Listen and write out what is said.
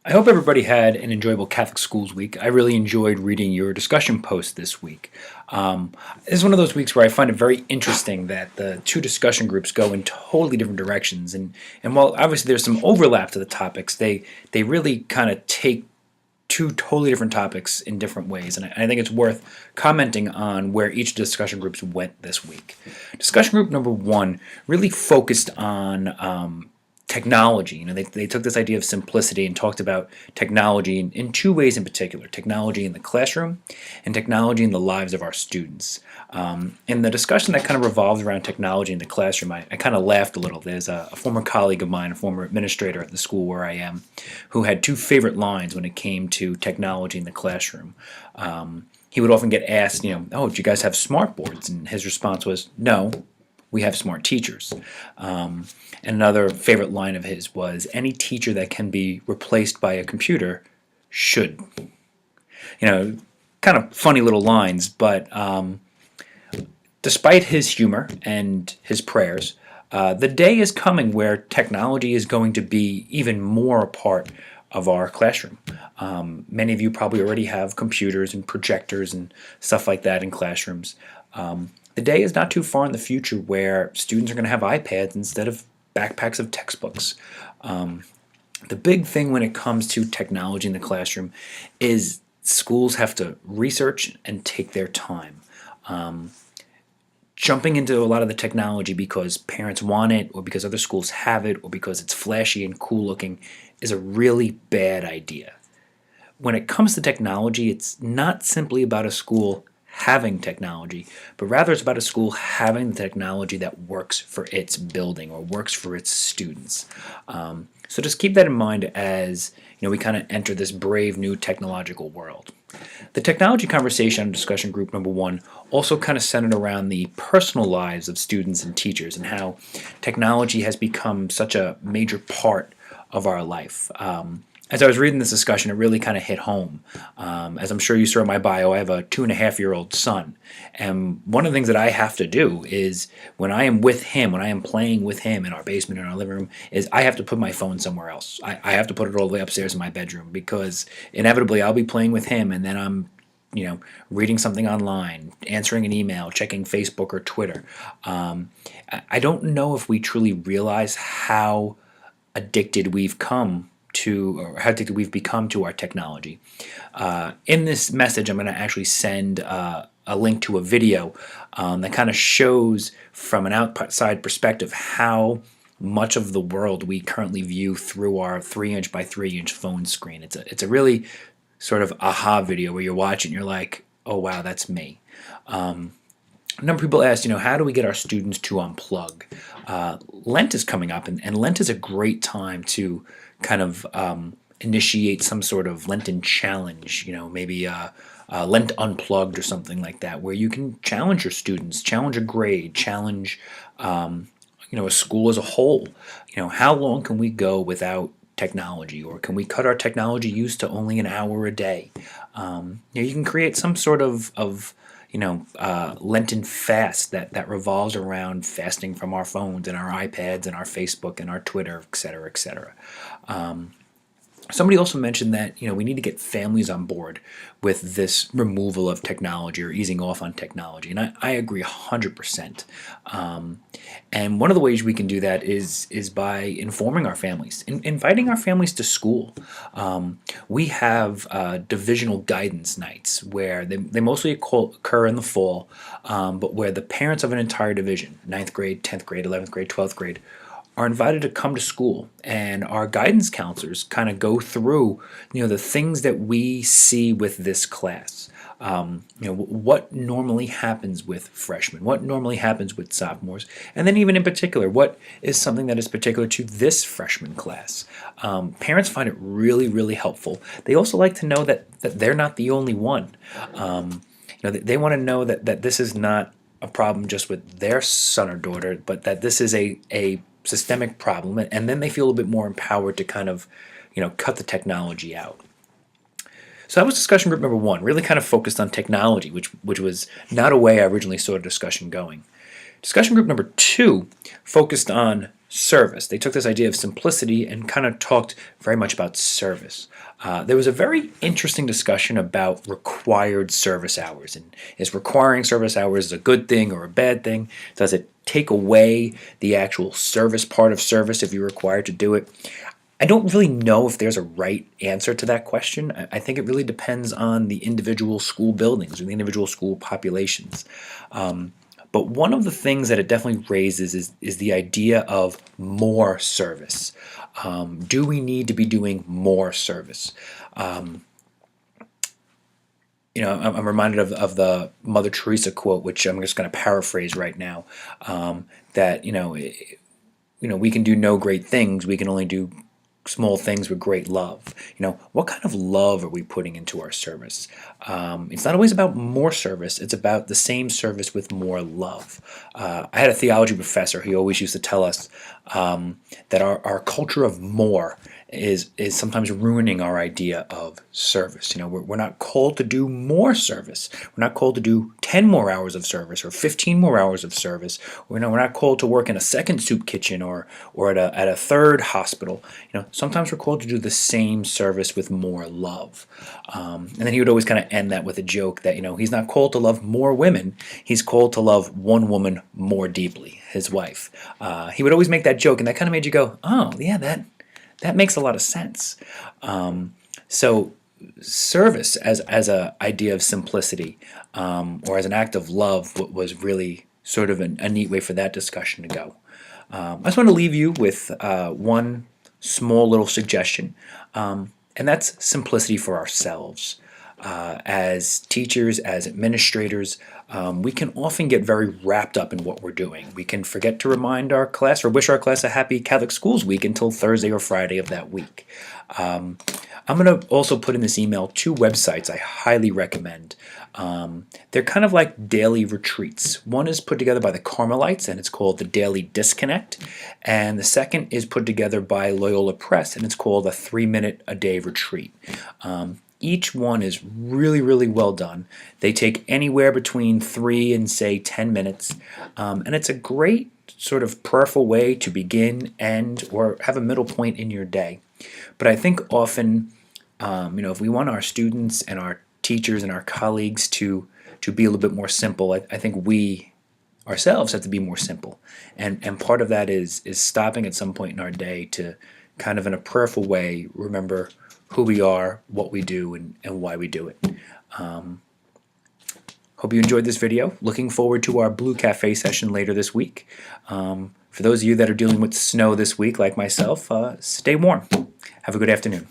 I hope everybody had an enjoyable Catholic Schools week. I really enjoyed reading your discussion post this week. This is one of those weeks where I find it very interesting that the two discussion groups go in totally different directions. And while obviously there's some overlap to the topics, they really kind of take two totally different topics in different ways. And I think it's worth commenting on where each discussion groups went this week. Discussion group number one really focused on technology. They took this idea of simplicity and talked about technology in two ways in particular: technology in the classroom and technology in the lives of our students. In the discussion that kind of revolved around technology in the classroom, I kind of laughed a little. There's a former colleague of mine, a former administrator at the school where I am, who had two favorite lines when it came to technology in the classroom. He would often get asked, oh, do you guys have smart boards? And his response was, no, we have smart teachers. And another favorite line of his was, any teacher that can be replaced by a computer should. Kind of funny little lines, but despite his humor and his prayers, the day is coming where technology is going to be even more a part of our classroom. Many of you probably already have computers and projectors and stuff like that in classrooms. The day is not too far in the future where students are going to have iPads instead of backpacks of textbooks. The big thing when it comes to technology in the classroom is schools have to research and take their time. Jumping into a lot of the technology because parents want it, or because other schools have it, or because it's flashy and cool looking is a really bad idea. When it comes to technology, it's not simply about a school having technology, but rather it's about a school having the technology that works for its building or works for its students. So just keep that in mind as we kind of enter this brave new technological world. The technology conversation on discussion group number one also kind of centered around the personal lives of students and teachers and how technology has become such a major part of our life. As I was reading this discussion, it really kind of hit home. As I'm sure you saw in my bio, I have a 2.5-year-old son. And one of the things that I have to do is when I am with him, when I am playing with him in our basement, in our living room, is I have to put my phone somewhere else. I have to put it all the way upstairs in my bedroom because inevitably I'll be playing with him and then I'm reading something online, answering an email, checking Facebook or Twitter. I don't know if we truly realize how addicted we've become to our technology. In this message, I'm going to actually send a link to a video that kind of shows from an outside perspective how much of the world we currently view through our 3-inch by 3-inch phone screen. It's a really sort of aha video where you're watching, you're like, oh wow, that's me. A number of people asked, how do we get our students to unplug? Lent is coming up, and Lent is a great time to kind of initiate some sort of Lenten challenge, maybe Lent Unplugged or something like that, where you can challenge your students, challenge a grade, challenge a school as a whole. How long can we go without technology, or can we cut our technology use to only an hour a day? You can create some sort of Lenten fast that revolves around fasting from our phones and our iPads and our Facebook and our Twitter, et cetera, et cetera. Somebody also mentioned that we need to get families on board with this removal of technology or easing off on technology, and I agree 100%. And one of the ways we can do that is by informing our families, inviting our families to school. We have divisional guidance nights where they mostly occur in the fall, but where the parents of an entire division, 9th grade, 10th grade, 11th grade, 12th grade, are invited to come to school, and our guidance counselors kind of go through the things that we see with this class. What normally happens with freshmen, what normally happens with sophomores, and then even in particular, what is something that is particular to this freshman class. Parents find it really, really helpful. They also like to know that they're not the only one. They want to know that this is not a problem just with their son or daughter, but that this is a systemic problem, and then they feel a bit more empowered to kind of cut the technology out. So that was discussion group number one, really kind of focused on technology, which was not a way I originally saw the discussion going. Discussion group number 2 focused on service. They took this idea of simplicity and kind of talked very much about service. There was a very interesting discussion about required service hours, and is requiring service hours a good thing or a bad thing? Does it take away the actual service part of service if you're required to do it? I don't really know if there's a right answer to that question. I think it really depends on the individual school buildings or the individual school populations. But one of the things that it definitely raises is the idea of more service. Do we need to be doing more service? I'm reminded of the Mother Teresa quote, which I'm just going to paraphrase right now, that we can do no great things. We can only do small things with great love. What kind of love are we putting into our service? It's not always about more service. It's about the same service with more love. I had a theology professor. He always used to tell us that our culture of more is sometimes ruining our idea of service. We're not called to do more service. We're not called to do 10 more hours of service or 15 more hours of service. We're not called to work in a second soup kitchen or at a third hospital. Sometimes we're called to do the same service with more love. And then he would always kind of end that with a joke that he's not called to love more women. He's called to love one woman more deeply, his wife. He would always make that joke, and that kind of made you go, oh yeah, that makes a lot of sense. So service as an idea of simplicity or as an act of love was really sort of a neat way for that discussion to go. I just want to leave you with one small little suggestion, and that's simplicity for ourselves. As teachers, as administrators, we can often get very wrapped up in what we're doing. We can forget to remind our class or wish our class a happy Catholic Schools Week until Thursday or Friday of that week. I'm going to also put in this email 2 websites I highly recommend. They're kind of like daily retreats. One is put together by the Carmelites, and it's called the Daily Disconnect. And the second is put together by Loyola Press, and it's called a 3-minute-a-day retreat. Each one is really, really well done. They take anywhere between 3 and, say, 10 minutes. And it's a great sort of prayerful way to begin, end, or have a middle point in your day. But I think often, if we want our students and our teachers and our colleagues to be a little bit more simple, I think we ourselves have to be more simple. And part of that is stopping at some point in our day to kind of in a prayerful way remember who we are, what we do, and why we do it. Hope you enjoyed this video. Looking forward to our Blue Cafe session later this week. For those of you that are dealing with snow this week, like myself, stay warm. Have a good afternoon.